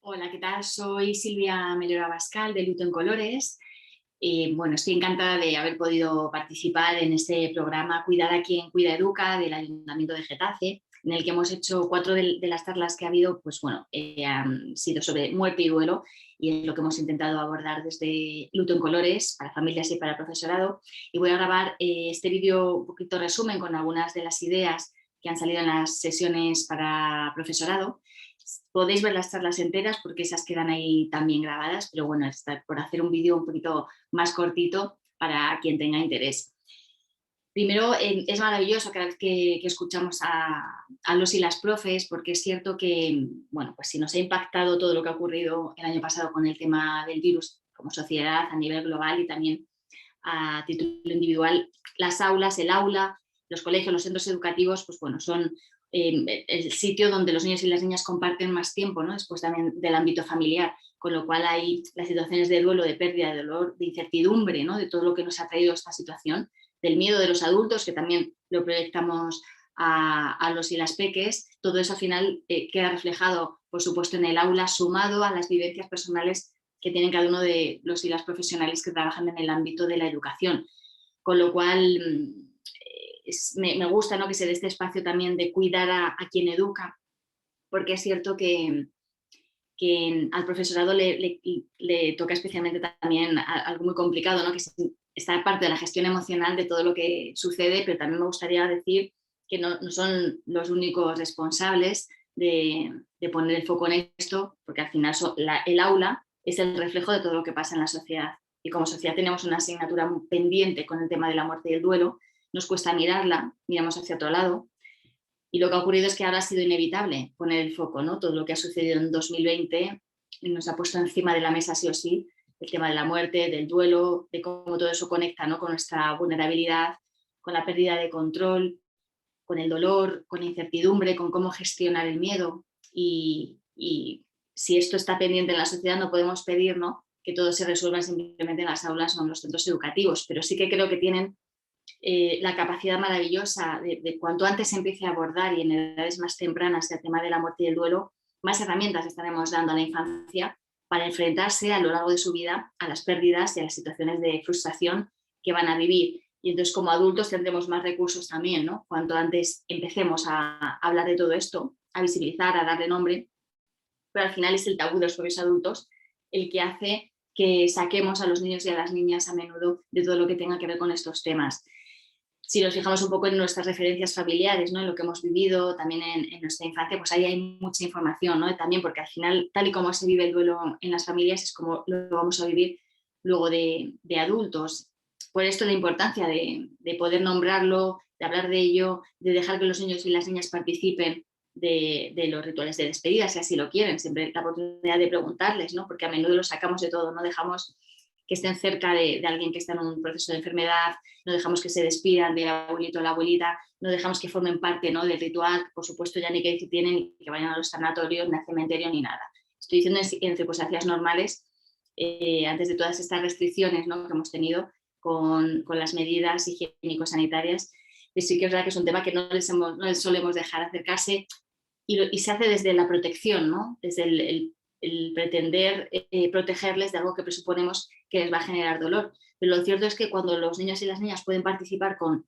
Hola, ¿qué tal? Soy Silvia Melero Abascal de Luto en Colores. Bueno, estoy encantada de haber podido participar en este programa Cuidar a quien cuida educa del Ayuntamiento de Getafe, en el que hemos hecho cuatro de las charlas que ha habido, pues bueno, han sido sobre muerte y duelo, y es lo que hemos intentado abordar desde Luto en Colores para familias y para el profesorado. Y voy a grabar este vídeo un poquito resumen con algunas de las ideas que han salido en las sesiones para profesorado. Podéis ver las charlas enteras porque esas quedan ahí también grabadas, pero bueno, está por hacer un vídeo un poquito más cortito para quien tenga interés. Primero, es maravilloso cada vez que escuchamos a los y las profes, porque es cierto que, bueno, pues si nos ha impactado todo lo que ha ocurrido el año pasado con el tema del virus como sociedad a nivel global y también a título individual, las aulas, el aula, los colegios, los centros educativos, pues bueno, son el sitio donde los niños y las niñas comparten más tiempo, ¿no? Después también del ámbito familiar, con lo cual hay las situaciones de duelo, de pérdida, de dolor, de incertidumbre, ¿no? De todo lo que nos ha traído esta situación, del miedo de los adultos, que también lo proyectamos a los y las peques. Todo eso al final queda reflejado, por supuesto, en el aula, sumado a las vivencias personales que tienen cada uno de los y las profesionales que trabajan en el ámbito de la educación. Con lo cual, me gusta, ¿no?, que se dé este espacio también de cuidar a quien educa, porque es cierto que al profesorado le toca especialmente también algo muy complicado, ¿no?, que está parte de la gestión emocional de todo lo que sucede, pero también me gustaría decir que no son los únicos responsables de poner el foco en esto, porque al final el aula es el reflejo de todo lo que pasa en la sociedad. Y como sociedad tenemos una asignatura pendiente con el tema de la muerte y el duelo, nos cuesta mirarla, miramos hacia otro lado, y lo que ha ocurrido es que ahora ha sido inevitable poner el foco, ¿no? Todo lo que ha sucedido en 2020 nos ha puesto encima de la mesa sí o sí el tema de la muerte, del duelo, de cómo todo eso conecta, ¿no?, con nuestra vulnerabilidad, con la pérdida de control, con el dolor, con la incertidumbre, con cómo gestionar el miedo. Y si esto está pendiente en la sociedad, no podemos pedir, ¿no?, que todo se resuelva simplemente en las aulas o en los centros educativos, pero sí que creo que tienen la capacidad maravillosa de cuanto antes se empiece a abordar y en edades más tempranas el tema de la muerte y el duelo, más herramientas estaremos dando a la infancia para enfrentarse a lo largo de su vida a las pérdidas y a las situaciones de frustración que van a vivir. Y entonces como adultos tendremos más recursos también, ¿no? Cuanto antes empecemos a hablar de todo esto, a visibilizar, a darle nombre, pero al final es el tabú de los propios adultos el que hace que saquemos a los niños y a las niñas a menudo de todo lo que tenga que ver con estos temas. Si nos fijamos un poco en nuestras referencias familiares, ¿no?, en lo que hemos vivido también en nuestra infancia, pues ahí hay mucha información, ¿no?, también porque al final, tal y como se vive el duelo en las familias, es como lo vamos a vivir luego de adultos. Por esto la importancia de poder nombrarlo, de hablar de ello, de dejar que los niños y las niñas participen de los rituales de despedida, si así lo quieren, siempre la oportunidad de preguntarles, ¿no?, porque a menudo los sacamos de todo, no dejamos que estén cerca de alguien que está en un proceso de enfermedad, no dejamos que se despidan del abuelito o la abuelita, no dejamos que formen parte, ¿no?, del ritual, por supuesto ya ni que tienen, que vayan a los sanatorios, ni al cementerio, ni nada. Estoy diciendo en circunstancias normales, antes de todas estas restricciones, ¿no?, que hemos tenido con las medidas higiénico-sanitarias, y sí que es verdad que es un tema que no les solemos dejar acercarse y se hace desde la protección, ¿no?, desde el pretender protegerles de algo que presuponemos que les va a generar dolor. Pero lo cierto es que cuando los niños y las niñas pueden participar con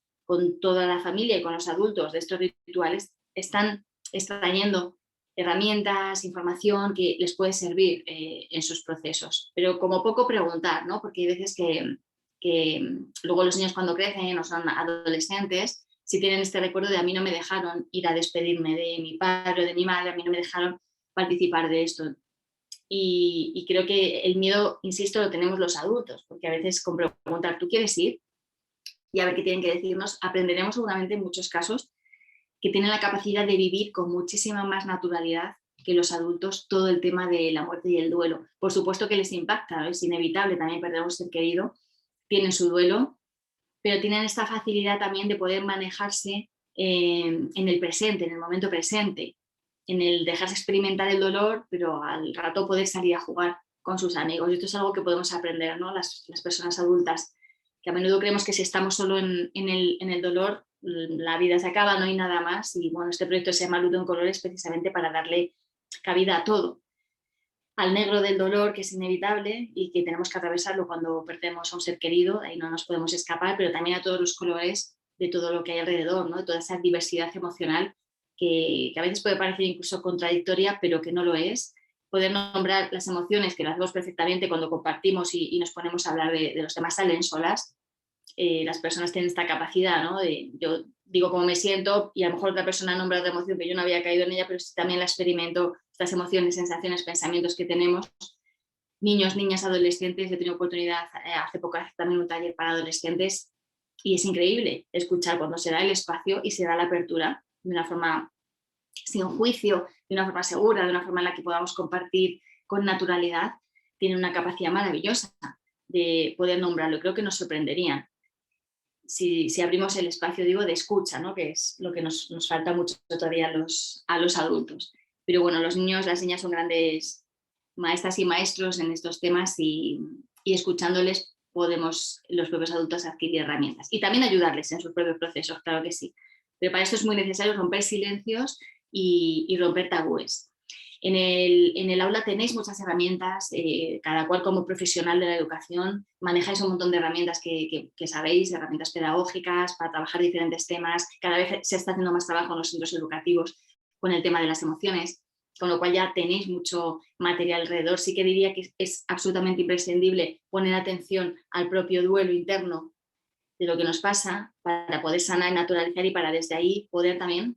toda la familia y con los adultos de estos rituales, están extrayendo herramientas, información que les puede servir en sus procesos. Pero como poco preguntar, ¿no?, porque hay veces que luego los niños cuando crecen o son adolescentes, si tienen este recuerdo de a mí no me dejaron ir a despedirme de mi padre o de mi madre, a mí no me dejaron participar de esto. Y creo que el miedo, insisto, lo tenemos los adultos, porque a veces con preguntar, ¿tú quieres ir? Y a ver qué tienen que decirnos, aprenderemos seguramente en muchos casos que tienen la capacidad de vivir con muchísima más naturalidad que los adultos todo el tema de la muerte y el duelo. Por supuesto que les impacta, ¿no?, es inevitable también perder a un ser querido, tienen su duelo, pero tienen esta facilidad también de poder manejarse en el presente, en el momento presente, en el dejarse experimentar el dolor, pero al rato poder salir a jugar con sus amigos. Y esto es algo que podemos aprender, ¿no?, las personas adultas, que a menudo creemos que si estamos solo en el dolor, la vida se acaba, no hay nada más. Y bueno, este proyecto se llama Luto en Colores precisamente para darle cabida a todo. al negro del dolor, que es inevitable y que tenemos que atravesarlo cuando perdemos a un ser querido, ahí no nos podemos escapar, pero también a todos los colores de todo lo que hay alrededor, ¿no? De toda esa diversidad emocional que a veces puede parecer incluso contradictoria, pero que no lo es. Poder nombrar las emociones, que lo hacemos perfectamente cuando compartimos y nos ponemos a hablar de los demás, salen solas. Las personas tienen esta capacidad, ¿no? Yo digo cómo me siento y a lo mejor otra persona nombra otra emoción que yo no había caído en ella, pero sí también la experimento, estas emociones, sensaciones, pensamientos que tenemos. Niños, niñas, adolescentes, he tenido oportunidad hace poco hacer también un taller para adolescentes y es increíble escuchar cuando se da el espacio y se da la apertura de una forma sin juicio, de una forma segura, de una forma en la que podamos compartir con naturalidad. Tienen una capacidad maravillosa de poder nombrarlo. Creo que nos sorprenderían si abrimos el espacio, digo, de escucha, ¿no? Que es lo que nos falta mucho todavía a los adultos. Pero bueno, los niños, las niñas son grandes maestras y maestros en estos temas y escuchándoles podemos los propios adultos adquirir herramientas y también ayudarles en sus propios procesos, claro que sí. Pero para esto es muy necesario romper silencios y romper tabúes. En el aula tenéis muchas herramientas, cada cual como profesional de la educación manejáis un montón de herramientas que sabéis, herramientas pedagógicas para trabajar diferentes temas. Cada vez se está haciendo más trabajo en los centros educativos con el tema de las emociones, con lo cual ya tenéis mucho material alrededor. Sí que diría que es absolutamente imprescindible poner atención al propio duelo interno de lo que nos pasa para poder sanar y naturalizar y para desde ahí poder también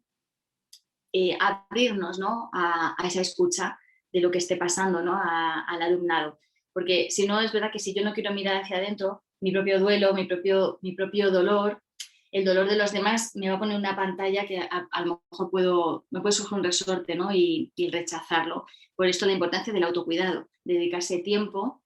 abrirnos, ¿no? a esa escucha de lo que esté pasando, ¿no? Al alumnado. Porque si no, es verdad que si yo no quiero mirar hacia adentro, mi propio duelo, mi propio dolor, el dolor de los demás me va a poner una pantalla que a lo mejor me puede surgir un resorte, ¿no? Y rechazarlo. Por esto la importancia del autocuidado, dedicarse tiempo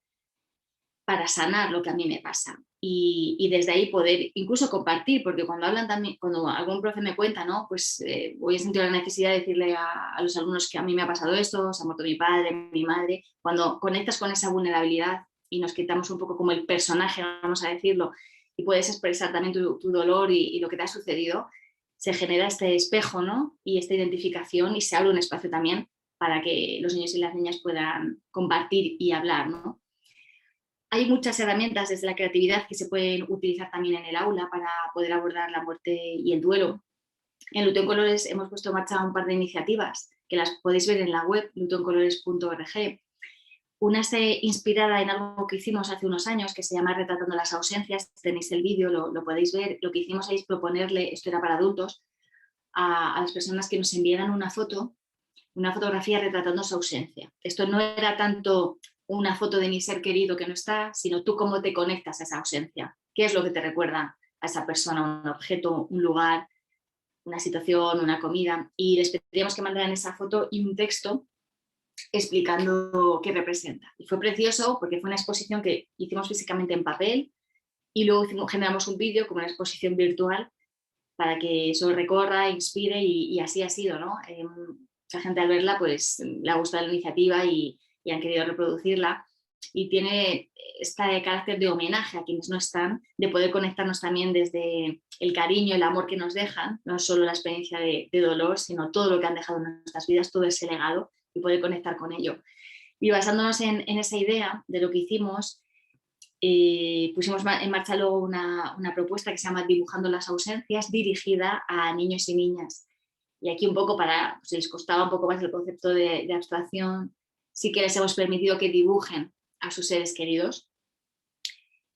para sanar lo que a mí me pasa. Y desde ahí poder incluso compartir, porque cuando hablan también, cuando algún profe me cuenta, ¿no? Pues voy a sentir la necesidad de decirle a los alumnos que a mí me ha pasado esto, se ha muerto mi padre, mi madre. Cuando conectas con esa vulnerabilidad y nos quitamos un poco como el personaje, vamos a decirlo, y puedes expresar también tu dolor y lo que te ha sucedido, se genera este espejo, ¿no? Y esta identificación y se abre un espacio también para que los niños y las niñas puedan compartir y hablar, ¿no? Hay muchas herramientas desde la creatividad que se pueden utilizar también en el aula para poder abordar la muerte y el duelo. En Luto en Colores hemos puesto en marcha un par de iniciativas que las podéis ver en la web lutoencolores.org. Una está inspirada en algo que hicimos hace unos años que se llama Retratando las ausencias. Tenéis el vídeo, lo podéis ver. Lo que hicimos ahí es proponerle, esto era para adultos, a las personas que nos enviaran una foto, una fotografía retratando su ausencia. Esto no era tanto una foto de mi ser querido que no está, sino tú cómo te conectas a esa ausencia. ¿Qué es lo que te recuerda a esa persona, un objeto, un lugar, una situación, una comida? Y les pedíamos que mandaran esa foto y un texto explicando qué representa. Y fue precioso porque fue una exposición que hicimos físicamente en papel y luego generamos un vídeo como una exposición virtual para que eso recorra, inspire y así ha sido, ¿no? Mucha gente al verla pues le ha gustado la iniciativa y han querido reproducirla y tiene este carácter de homenaje a quienes no están, de poder conectarnos también desde el cariño, el amor que nos dejan, no solo la experiencia de dolor, sino todo lo que han dejado en nuestras vidas, todo ese legado y poder conectar con ello. Y basándonos en esa idea de lo que hicimos, pusimos en marcha luego una propuesta que se llama Dibujando las ausencias, dirigida a niños y niñas. Y aquí un poco para, pues, si les costaba un poco más el concepto de abstracción, sí que les hemos permitido que dibujen a sus seres queridos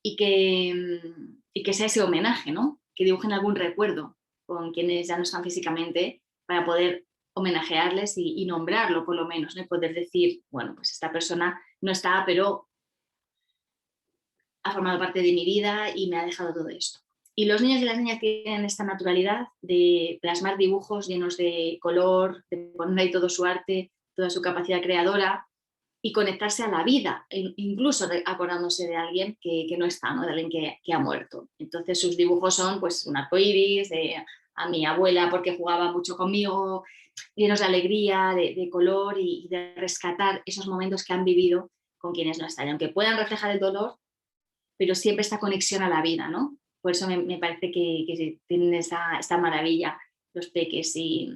y que sea ese homenaje, ¿no? Que dibujen algún recuerdo con quienes ya no están físicamente para poder homenajearles y nombrarlo por lo menos, ¿no? Y poder decir, bueno, pues esta persona no está, pero ha formado parte de mi vida y me ha dejado todo esto. Y los niños y las niñas tienen esta naturalidad de plasmar dibujos llenos de color, de poner ahí todo su arte, toda su capacidad creadora y conectarse a la vida, incluso acordándose de alguien que no está, ¿no? De alguien que ha muerto. Entonces sus dibujos son pues un arcoíris, a mi abuela porque jugaba mucho conmigo, llenos de alegría, de color y de rescatar esos momentos que han vivido con quienes no están. Y aunque puedan reflejar el dolor, pero siempre esta conexión a la vida, ¿no? Por eso me parece que tienen esta maravilla los peques y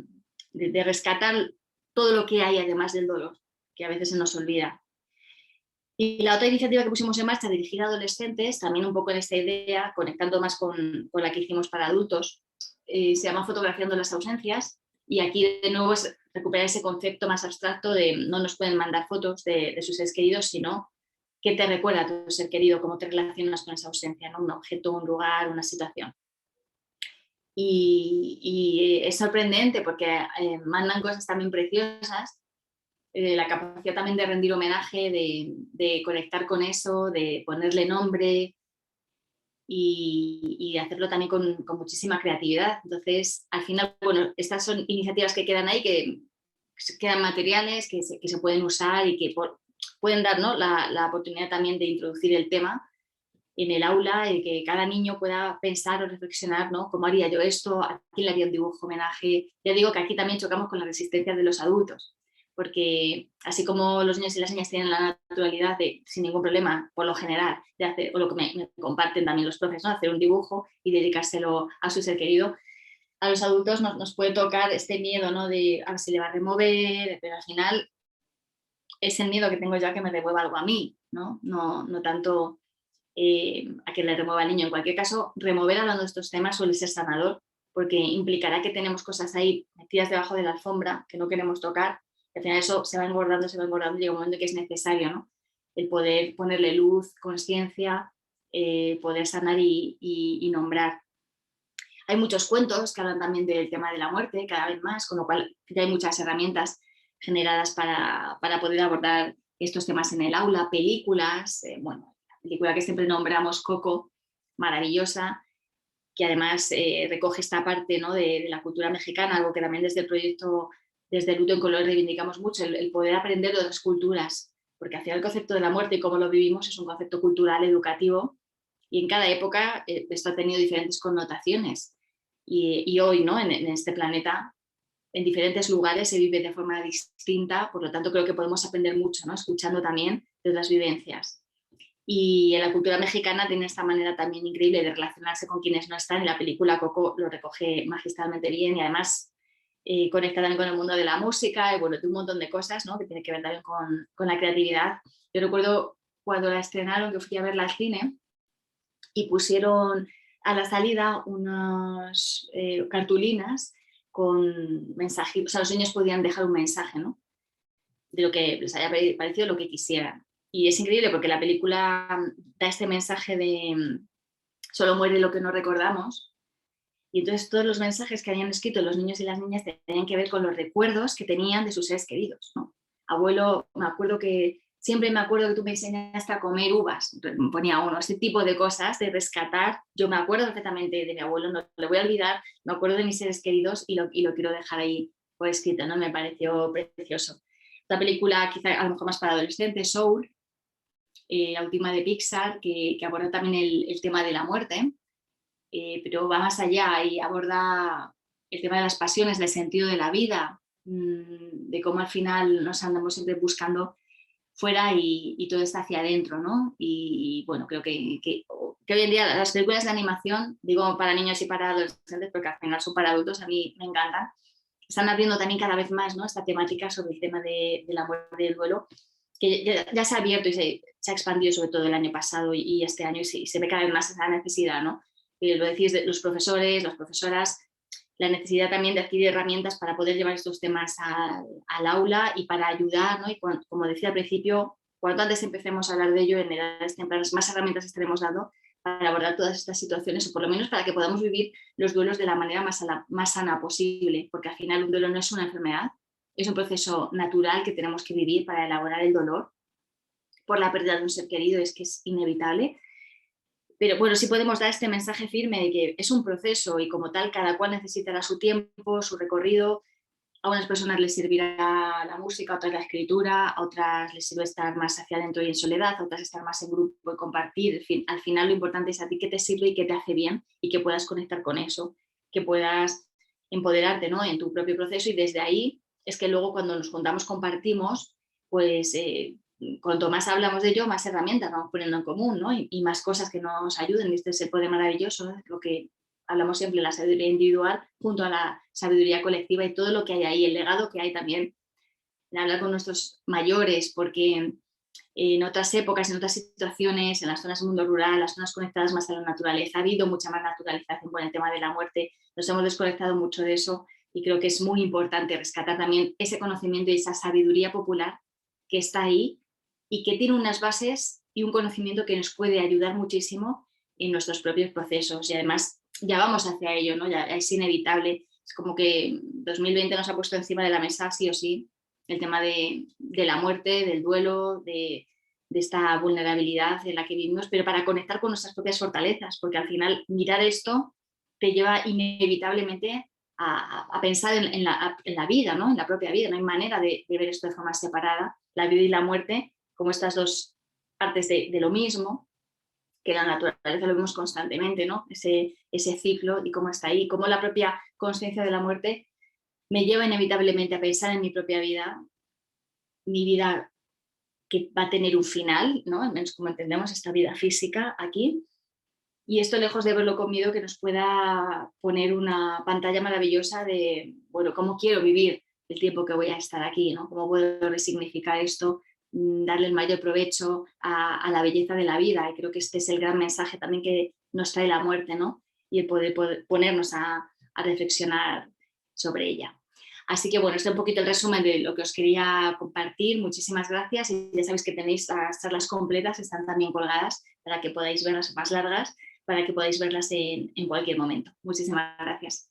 de rescatar todo lo que hay además del dolor, que a veces se nos olvida. Y la otra iniciativa que pusimos en marcha dirigida a adolescentes, también un poco en esta idea, conectando más con la que hicimos para adultos, se llama Fotografiando las ausencias, y aquí de nuevo es recuperar ese concepto más abstracto de no nos pueden mandar fotos de sus seres queridos, sino qué te recuerda a tu ser querido, cómo te relacionas con esa ausencia, ¿no? Un objeto, un lugar, una situación. Y es sorprendente porque mandan cosas también preciosas, la capacidad también de rendir homenaje, de conectar con eso, de ponerle nombre y hacerlo también con muchísima creatividad. Entonces, al final, bueno, estas son iniciativas que quedan ahí, que quedan materiales, que se pueden usar y que pueden dar, ¿no?, la oportunidad también de introducir el tema en el aula, y que cada niño pueda pensar o reflexionar, ¿no?, ¿cómo haría yo esto? ¿A quién le haría un dibujo homenaje? Ya digo que aquí también chocamos con la resistencia de los adultos, porque así como los niños y las niñas tienen la naturalidad de, sin ningún problema, por lo general, de hacer, o lo que me comparten también los profes, ¿no?, hacer un dibujo y dedicárselo a su ser querido, a los adultos nos puede tocar este miedo, ¿no?, de a ver si le va a remover, pero al final es el miedo que tengo yo a que me remueva algo a mí, ¿no? No tanto a que le remueva al niño. En cualquier caso, remover hablando de estos temas suele ser sanador, porque implicará que tenemos cosas ahí metidas debajo de la alfombra que no queremos tocar, y al final eso se va engordando, y llega un momento que es necesario, ¿no?, el poder ponerle luz, conciencia, poder sanar y nombrar. Hay muchos cuentos que hablan también del tema de la muerte, cada vez más, con lo cual ya hay muchas herramientas generadas para poder abordar estos temas en el aula, películas, bueno, la película que siempre nombramos, Coco, maravillosa, que además recoge esta parte, ¿no?, de la cultura mexicana, algo que también desde el proyecto, desde el Luto en Color, reivindicamos mucho, el poder aprender de otras culturas, porque al final el concepto de la muerte y cómo lo vivimos es un concepto cultural, educativo, y en cada época esto ha tenido diferentes connotaciones. Y hoy, ¿no?, en este planeta, en diferentes lugares se vive de forma distinta, por lo tanto creo que podemos aprender mucho, ¿no?, escuchando también de otras vivencias. Y en la cultura mexicana tiene esta manera también increíble de relacionarse con quienes no están, y la película Coco lo recoge magistralmente bien, y además conecta también con el mundo de la música y, bueno, de un montón de cosas, ¿no?, que tiene que ver también con la creatividad. Yo recuerdo cuando la estrenaron, que fui a verla al cine y pusieron a la salida unas cartulinas con mensajes, o sea, los niños podían dejar un mensaje, ¿no?, de lo que les haya parecido, lo que quisieran. Y es increíble porque la película da este mensaje de solo muere lo que no recordamos, y entonces todos los mensajes que habían escrito los niños y las niñas tenían que ver con los recuerdos que tenían de sus seres queridos, ¿no? Abuelo, me acuerdo que siempre me acuerdo que tú me enseñaste a comer uvas, ponía uno, ese tipo de cosas, de rescatar. Yo me acuerdo perfectamente de mi abuelo, no lo voy a olvidar, me acuerdo de mis seres queridos y lo quiero dejar ahí por escrito, ¿no? Me pareció precioso. Esta película, quizá a lo mejor más para adolescentes, Soul, la última de Pixar, que aborda también el tema de la muerte, pero va más allá y aborda el tema de las pasiones, del sentido de la vida, de cómo al final nos andamos siempre buscando fuera y todo está hacia adentro, ¿no? Y bueno, creo que hoy en día las películas de animación, digo para niños y para adolescentes, porque al final son para adultos, a mí me encantan, están abriendo también cada vez más, ¿no?, esta temática sobre el tema de la muerte y el duelo, que ya se ha abierto y se ha expandido sobre todo el año pasado y este año, y se ve cada vez más esa necesidad, ¿no? Lo decís de los profesores, las profesoras, la necesidad también de adquirir herramientas para poder llevar estos temas al aula y para ayudar, ¿no? Y como decía al principio, cuanto antes empecemos a hablar de ello en edades tempranas, más herramientas estaremos dando para abordar todas estas situaciones, o por lo menos para que podamos vivir los duelos de la manera más sana posible, porque al final un duelo no es una enfermedad, es un proceso natural que tenemos que vivir para elaborar el dolor por la pérdida de un ser querido, es que es inevitable. Pero bueno, sí podemos dar este mensaje firme de que es un proceso y como tal cada cual necesitará su tiempo, su recorrido. A unas personas les servirá la música, a otras la escritura, a otras les sirve estar más hacia adentro y en soledad, a otras estar más en grupo y compartir. En fin, al final lo importante es a ti qué te sirve y qué te hace bien, y que puedas conectar con eso, que puedas empoderarte, ¿no?, en tu propio proceso, y desde ahí es que luego cuando nos juntamos compartimos, pues cuanto más hablamos de ello, más herramientas vamos poniendo en común, ¿no?, y más cosas que nos ayuden. Y este es el poder maravilloso, ¿no?, lo que hablamos siempre, la sabiduría individual junto a la sabiduría colectiva y todo lo que hay ahí, el legado que hay también en hablar con nuestros mayores, porque En otras épocas, en otras situaciones, en las zonas del mundo rural, las zonas conectadas más a la naturaleza, ha habido mucha más naturalización con el tema de la muerte, nos hemos desconectado mucho de eso y creo que es muy importante rescatar también ese conocimiento y esa sabiduría popular que está ahí y que tiene unas bases y un conocimiento que nos puede ayudar muchísimo en nuestros propios procesos y además ya vamos hacia ello, ¿no? Ya es inevitable, es como que 2020 nos ha puesto encima de la mesa sí o sí el tema de la muerte, del duelo, de esta vulnerabilidad en la que vivimos, pero para conectar con nuestras propias fortalezas, porque al final mirar esto te lleva inevitablemente a pensar en la vida, ¿no? En la propia vida. No hay manera de ver esto de forma separada, la vida y la muerte, como estas dos partes de lo mismo, que la naturaleza lo vemos constantemente, ¿no? Ese ciclo y cómo está ahí, cómo la propia conciencia de la muerte me lleva inevitablemente a pensar en mi vida que va a tener un final, ¿no? Al menos como entendemos esta vida física aquí. Y esto, lejos de verlo con miedo, que nos pueda poner una pantalla maravillosa de, bueno, cómo quiero vivir el tiempo que voy a estar aquí, ¿no? Cómo puedo resignificar esto, darle el mayor provecho a la belleza de la vida. Y creo que este es el gran mensaje también que nos trae la muerte, ¿no? Y el poder ponernos a reflexionar sobre ella. Así que bueno, este es un poquito el resumen de lo que os quería compartir. Muchísimas gracias y ya sabéis que tenéis las charlas completas, están también colgadas para que podáis verlas más largas, para que podáis verlas en cualquier momento. Muchísimas gracias.